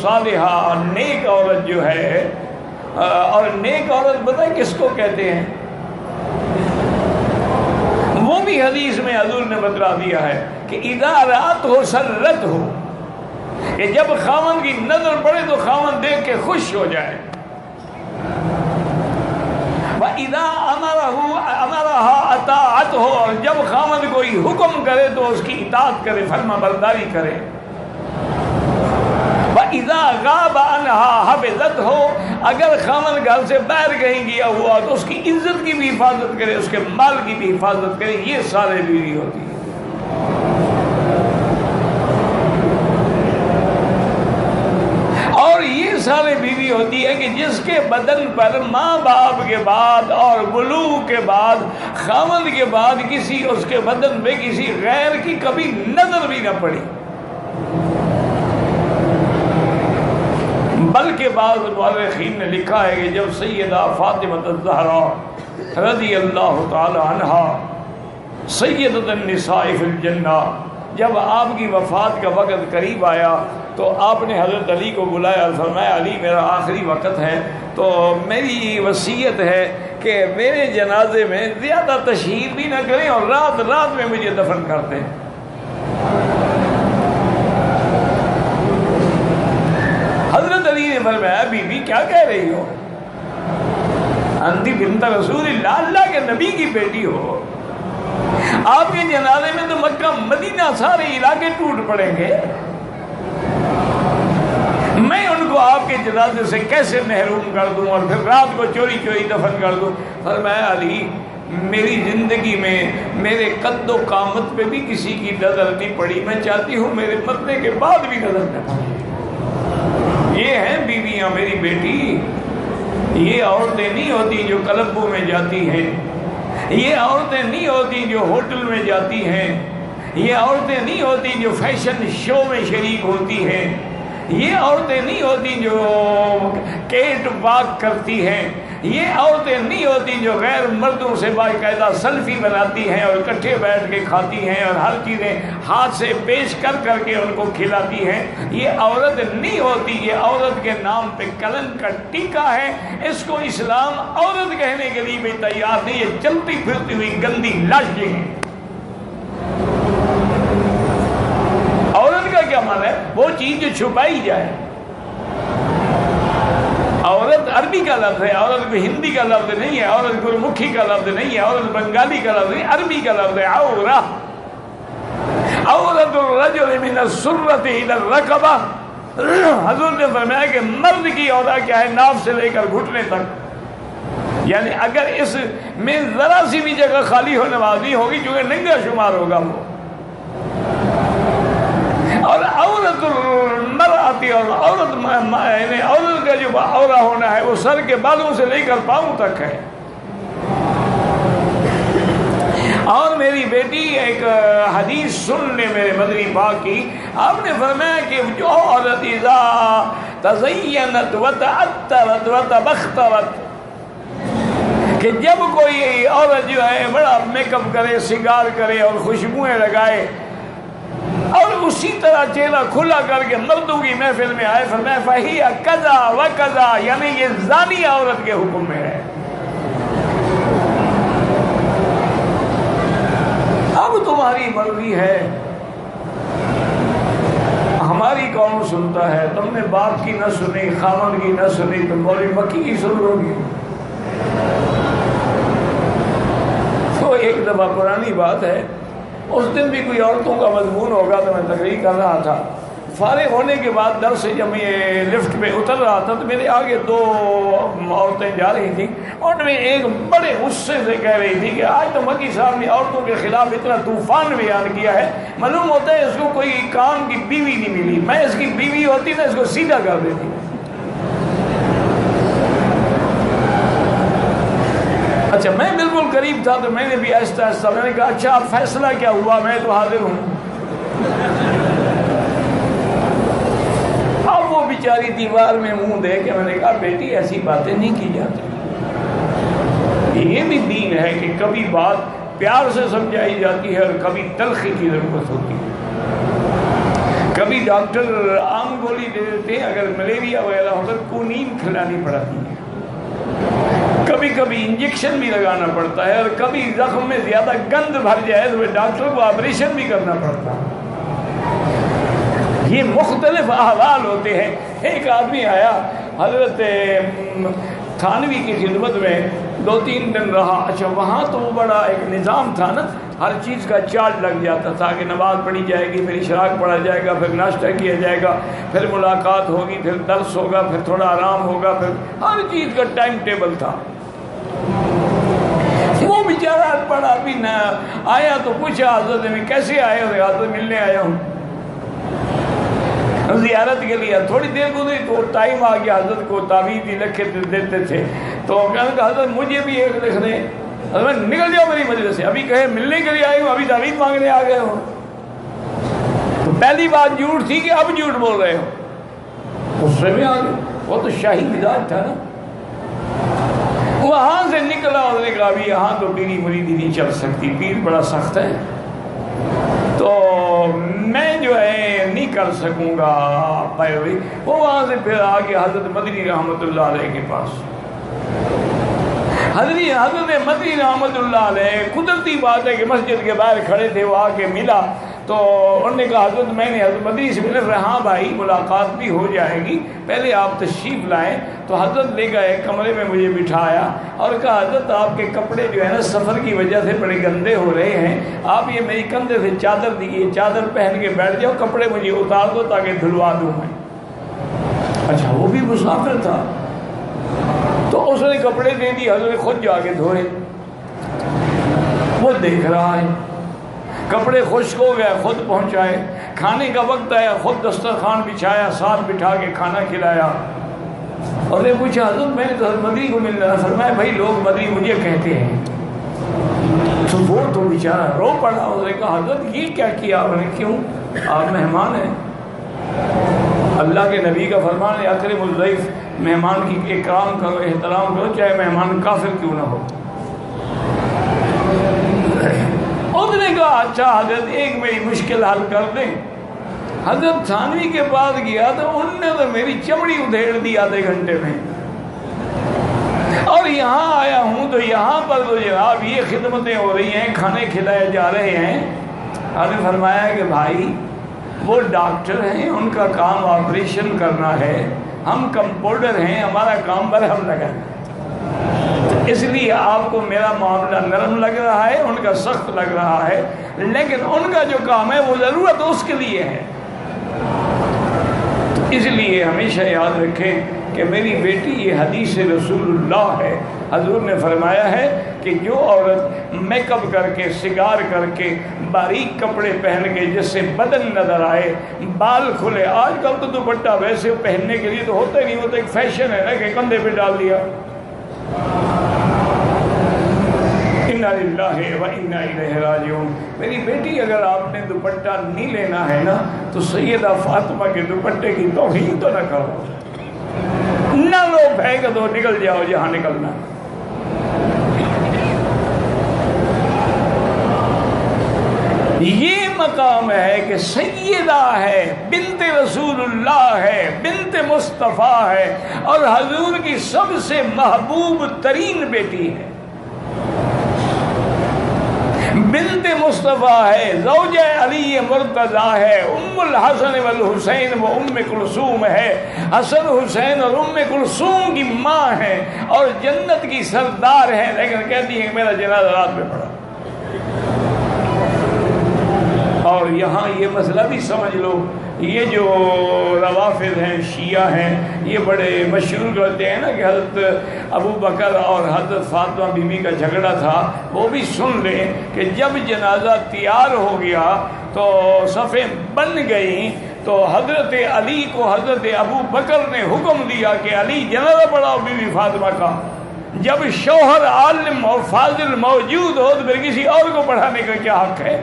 صالحہ، نیک عورت جو ہے، اور نیک عورت بتائیں کس کو کہتے ہیں؟ وہ بھی حدیث میں حضور نے بتلا دیا ہے کہ اذا رات ہو سرت ہو، کہ جب خاوند کی نظر پڑے تو خاوند دیکھ کے خوش ہو جائے. وَإِذَا أَمَرَهَا أَطَاعَتْهُ، اور جب خاوند کوئی حکم کرے تو اس کی اطاعت کرے، فرما برداری کرے. وَإِذَا غَابَ عَنْهَا حَفِظَتْهُ، اگر خاوند گھر سے باہر کہیں گیا ہوا تو اس کی عزت کی بھی حفاظت کرے، اس کے مال کی بھی حفاظت کرے. یہ سارے بیوی ہوتی ہے. اور یہ سارے بیوی ہوتی ہے کہ جس کے بدن پر ماں باپ کے بعد اور بلوغ کے بعد، خاوند کے بعد کسی اس کے بدن پہ کسی غیر کی کبھی نظر بھی نہ پڑی. بلکہ بعض مورخین نے لکھا ہے کہ جب سیدہ فاطمہ الزہرا رضی اللہ تعالی عنہا سیدۃ النساء فی الجنہ، جب آپ کی وفات کا وقت قریب آیا تو آپ نے حضرت علی کو بلایا اور فرمایا علی میرا آخری وقت ہے، تو میری وصیت ہے کہ میرے جنازے میں زیادہ تشہیر بھی نہ کریں اور رات رات میں مجھے دفن کر دیں. حضرت علی نے فرمایا بی بی کیا کہہ رہی ہو؟ انتی بنت رسول اللہ، اللہ کے نبی کی بیٹی ہو. آپ کے جنازے میں تو مکہ مدینہ سارے علاقے ٹوٹ پڑیں گے، میں ان کو آپ کے جنازے سے کیسے محروم کر دوں اور پھر رات کو چوری چوری دفن کر دوں؟ فرمایا علی میری زندگی میں میرے قد و قامت پہ بھی کسی کی نظر نہیں پڑی، میں چاہتی ہوں میرے مرنے کے بعد بھی نظر نہ پڑے. یہ ہیں بیویاں میری بیٹی. یہ عورتیں نہیں ہوتی جو کلبوں میں جاتی ہیں، یہ عورتیں نہیں ہوتی جو ہوٹل میں جاتی ہیں، یہ عورتیں نہیں ہوتی جو فیشن شو میں شریک ہوتی ہیں، یہ عورتیں نہیں ہوتی جو کیٹ واک کرتی ہیں، یہ عورتیں نہیں ہوتی جو غیر مردوں سے باقاعدہ سیلفی بناتی ہیں اور اکٹھے بیٹھ کے کھاتی ہیں اور ہر چیزیں ہاتھ سے پیش کر کر کے ان کو کھلاتی ہیں. یہ عورت نہیں ہوتی. یہ عورت کے نام پہ کلنک کا ٹیکا ہے. اس کو اسلام عورت کہنے کے لیے بھی تیار نہیں. یہ چلتی پھرتی ہوئی گندی لاشیں ہیں. عورت کا کیا معنی ہے؟ وہ چیز جو چھپائی جائے. عورت عربی کا لفظ ہے، عورت کو ہندی کا لفظ نہیں ہے، عورت گرمکھی کا لفظ نہیں ہے، عورت بنگالی کا لفظ نہیں، عربی کا لفظ ہے عورہ. عورت الرجل من السرۃ الی الرقبہ. حضور نے فرمایا کہ مرد کی عورت کیا ہے؟ ناف سے لے کر گھٹنے تک. یعنی اگر اس میں ذرا سی بھی جگہ خالی ہونے والی ہوگی چونکہ ننگا شمار ہوگا وہ. اور عورت المرأتی، اور عورت کا جو عورہ ہونا ہے وہ سر کے بالوں سے لے کر پاؤں تک ہے. اور میری بیٹی ایک حدیث سن لے میرے مدنی پاک کی. آپ نے فرمایا کہ جو عورت اذا تزینت وتعطرت وتبخترت، کہ جب کوئی عورت جو ہے بڑا میک اپ کرے، سنگار کرے اور خوشبوئیں لگائے اور اسی طرح چہرہ کھلا کر کے مردوں کی محفل میں آئے، فرمایا فہی کذا و کذا، یعنی یہ زانی عورت کے حکم میں ہے. اب تمہاری مرضی ہے، ہماری کون سنتا ہے؟ تم نے باپ کی نہ سنی، خاوند کی نہ سنی، تم مولوی مکی کی سن لو گی. تو ایک دفعہ پرانی بات ہے، اس دن بھی کوئی عورتوں کا مضمون ہوگا تو میں تقریر کر رہا تھا. فارغ ہونے کے بعد در سے جب میں لفٹ پہ اتر رہا تھا تو میرے آگے دو عورتیں جا رہی تھیں، اور میں ایک بڑے غصے سے کہہ رہی تھی کہ آج تو مکی صاحب نے عورتوں کے خلاف اتنا طوفان بیان کیا ہے، معلوم ہوتا ہے اس کو کوئی کام کی بیوی نہیں ملی. میں اس کی بیوی ہوتی نا اس کو سیدھا کر دیتی. اچھا میں بالکل قریب تھا تو میں نے بھی آہستہ آہستہ میں نے کہا اچھا فیصلہ کیا ہوا؟ میں تو حاضر ہوں. اب وہ بیچاری دیوار میں منہ دے کے میں نے کہا بیٹی ایسی باتیں نہیں کی جاتی. یہ بھی دین ہے کہ کبھی بات پیار سے سمجھائی جاتی ہے اور کبھی تلخی کی ضرورت ہوتی ہے. کبھی ڈاکٹر عام گولی دے دیتے ہیں، اگر ملیریا وغیرہ ہو کر کونین کھلانی پڑتی ہے، کبھی کبھی انجیکشن بھی لگانا پڑتا ہے، اور کبھی زخم میں زیادہ گند بھر جائے تو ڈاکٹر کو آپریشن بھی کرنا پڑتا ہے۔ یہ مختلف احوال ہوتے ہیں۔ ایک آدمی آیا حضرت تھانوی کی خدمت میں 2-3 دن رہا۔ اچھا وہاں تو وہ بڑا ایک نظام تھا نا، ہر چیز کا چارٹ لگ جاتا تھا کہ نماز پڑھی جائے گی، پھر اشراق پڑھا جائے گا، پھر ناشتہ کیا جائے گا، پھر ملاقات ہوگی، پھر درس ہوگا، پھر تھوڑا آرام ہوگا، پھر ہر چیز کا ٹائم ٹیبل تھا۔ وہ بیچارہ پڑھا بھی نہ آیا تو پوچھا حضرت میں کیسے آئے ہو؟ حضرت ملنے آیا ہوں زیارت کے لیے۔ تھوڑی دیر گزری تو ٹائم آ گیا، حضرت کو تعویذ ہی لکھ کے دیتے تھے، تو کہنے کہ حضرت مجھے بھی ایک لکھ دیں۔ حضرت نکل جاؤ میری مجلس سے، ابھی کہے ملنے کے لیے آئی ہوں، ابھی تعویذ مانگنے آ گئے ہو۔ تو پہلی بات جھوٹ تھی کہ اب جھوٹ بول رہے ہو، غصے میں آ گئے۔ وہ تو شاہی مزاج تھا نا۔ وہاں سے نکلا اور نے کہا ابھی یہاں تو پیری مریدی نہیں چل سکتی، پیر بڑا سخت ہے، تو میں جو ہے نہیں کر سکوں گا پیروی۔ وہ وہاں سے پھر آ کے حضرت مدنی رحمۃ اللہ علیہ کے پاس۔ حضرت مدنی رحمۃ اللہ علیہ، قدرتی بات ہے کہ مسجد کے باہر کھڑے تھے، وہ آ کے ملا تو انہوں نے کہا حضرت میں نے حضرت مدنی سے ملا۔ ہاں بھائی ملاقات بھی ہو جائے گی، پہلے آپ تشریف لائیں۔ تو حضرت لے گئے کمرے میں، مجھے بٹھایا اور کہا حضرت آپ کے کپڑے جو ہے نا سفر کی وجہ سے بڑے گندے ہو رہے ہیں، آپ یہ میری کندھے سے چادر دیجیے، چادر پہن کے بیٹھ جاؤ، کپڑے مجھے اتار دو تاکہ دھلوا دوں میں۔ اچھا وہ بھی مسافر تھا، تو اس نے کپڑے دے دی، حضرت خود جا کے دھوئے۔ وہ دیکھ رہا ہے کپڑے خشک ہو گئے، خود پہنچائے۔ کھانے کا وقت آیا، خود دسترخوان بچھایا، ساتھ بٹھا کے کھانا کھلایا۔ اور نے پوچھا حضرت میں نے تو حضرت مدنی کو ملنا ہے۔ فرمایا بھائی لوگ مدنی مجھے کہتے ہیں۔ تو وہ تو بیچارہ رو پڑا۔ اس نے کہا حضرت یہ کیا کیا آپ نے؟ کیوں؟ آپ مہمان ہیں، اللہ کے نبی کا فرمان ہے اکرم الضیف، مہمان کی اکرام کرو، احترام کرو، چاہے مہمان کافر کیوں نہ ہو۔ اس نے کہا اچھا حضرت ایک میری مشکل حل کر دیں۔ حضرت تھانوی کے پاس گیا تو انہوں نے تو میری چمڑی ادھیڑ دی آدھے گھنٹے میں، اور یہاں آیا ہوں تو یہاں پر تو جناب یہ خدمتیں ہو رہی ہیں، کھانے کھلائے جا رہے ہیں۔ آپ نے فرمایا کہ بھائی وہ ڈاکٹر ہیں، ان کا کام آپریشن کرنا ہے، ہم کمپاؤنڈر ہیں، ہمارا کام برہم لگا ہے، اس لیے آپ کو میرا معاملہ نرم لگ رہا ہے، ان کا سخت لگ رہا ہے، لیکن ان کا جو کام ہے وہ ضرورت اس کے لیے ہے۔ اس لیے ہمیشہ یاد رکھیں کہ میری بیٹی یہ حدیث رسول اللہ ہے۔ حضور نے فرمایا ہے کہ جو عورت میک اپ کر کے، سگار کر کے، باریک کپڑے پہن کے، جس سے بدن نظر آئے، بال کھلے، آج کل تو دوپٹہ ویسے پہننے کے لیے تو ہوتا ہی نہیں، وہ تو ایک فیشن ہے نا کہ کندھے پہ ڈال دیا۔ انا للہ و انا الیہ راجعون۔ میری بیٹی اگر آپ نے دوپٹہ نہیں لینا ہے نا تو سیدہ فاطمہ کے دوپٹے کی توہین تو نہ کرو، نہ لو پھینک دو، نکل جاؤ جہاں نکلنا۔ یہ مقام ہے کہ سیدہ ہے، بنت رسول اللہ ہے، بنت مصطفیٰ ہے، اور حضور کی سب سے محبوب ترین بیٹی ہے، بنت مصطفیٰ ہے، زوجہ علی مرتضیٰ ہے، ام الحسن والحسین و ام کلثوم ہے، حسن حسین اور ام کلثوم کی ماں ہے، اور جنت کی سردار ہے، لیکن کہتی ہے کہ میرا جنازہ رات میں پڑا۔ اور یہاں یہ مسئلہ بھی سمجھ لو، یہ جو روافض ہیں، شیعہ ہیں، یہ بڑے مشہور کرتے ہیں نا کہ حضرت ابو بکر اور حضرت فاطمہ بی بی کا جھگڑا تھا۔ وہ بھی سن لیں کہ جب جنازہ تیار ہو گیا تو صفیں بن گئیں، تو حضرت علی کو حضرت ابو بکر نے حکم دیا کہ علی جنازہ پڑھاؤ بی بی فاطمہ کا۔ جب شوہر عالم اور فاضل موجود ہو تو پھر کسی اور کو پڑھانے کا کیا حق ہے؟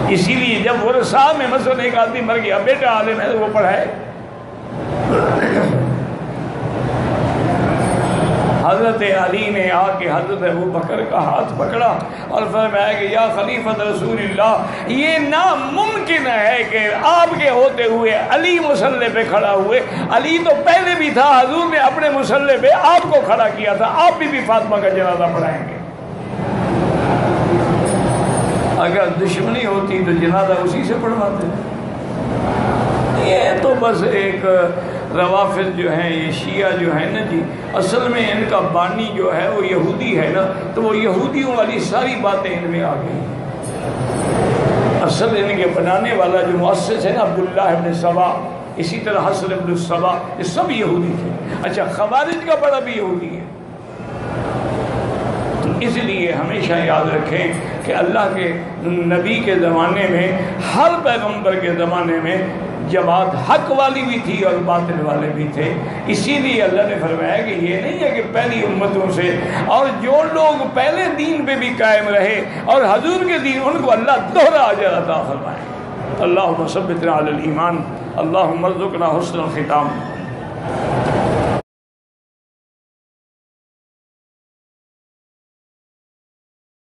اسی لیے جب ورثاء میں مثلا ایک آدمی مر گیا، بیٹا عالم ہے تو وہ پڑھائے۔ حضرت علی نے آ کے حضرت ابوبکر کا ہاتھ پکڑا اور فرمایا کہ یا خلیفۃ رسول اللہ، یہ ناممکن ہے کہ آپ کے ہوتے ہوئے علی مصلی پہ کھڑا ہوئے، علی تو پہلے بھی تھا، حضور نے اپنے مصلی پہ آپ کو کھڑا کیا تھا، آپ بھی فاطمہ کا جنازہ پڑھائیں گے؟ اگر دشمنی ہوتی تو جنازہ اسی سے پڑھواتے۔ یہ تو بس ایک روافض جو ہیں، یہ شیعہ جو ہیں نا جی، اصل میں ان کا بانی جو ہے وہ یہودی ہے نا، تو وہ یہودیوں والی ساری باتیں ان میں آ گئی۔ اصل ان کے بنانے والا جو مؤسس ہے نا عبداللہ ابن سبا، اسی طرح حسن ابن السبا، یہ سب یہودی تھے۔ اچھا، خوارج کا بڑا بھی یہودی ہے۔ تو اس لیے ہمیشہ یاد رکھیں کہ اللہ کے نبی کے زمانے میں، ہر پیغمبر کے زمانے میں جماعت حق والی بھی تھی اور باطل والے بھی تھے۔ اسی لیے اللہ نے فرمایا کہ یہ نہیں ہے کہ پہلی امتوں سے، اور جو لوگ پہلے دین پہ بھی قائم رہے اور حضور کے دین، ان کو اللہ دوہرا اجر عطا فرمائے۔ اللہم ثبتنا علی الایمان، اللہم ارزقنا حسن الختام۔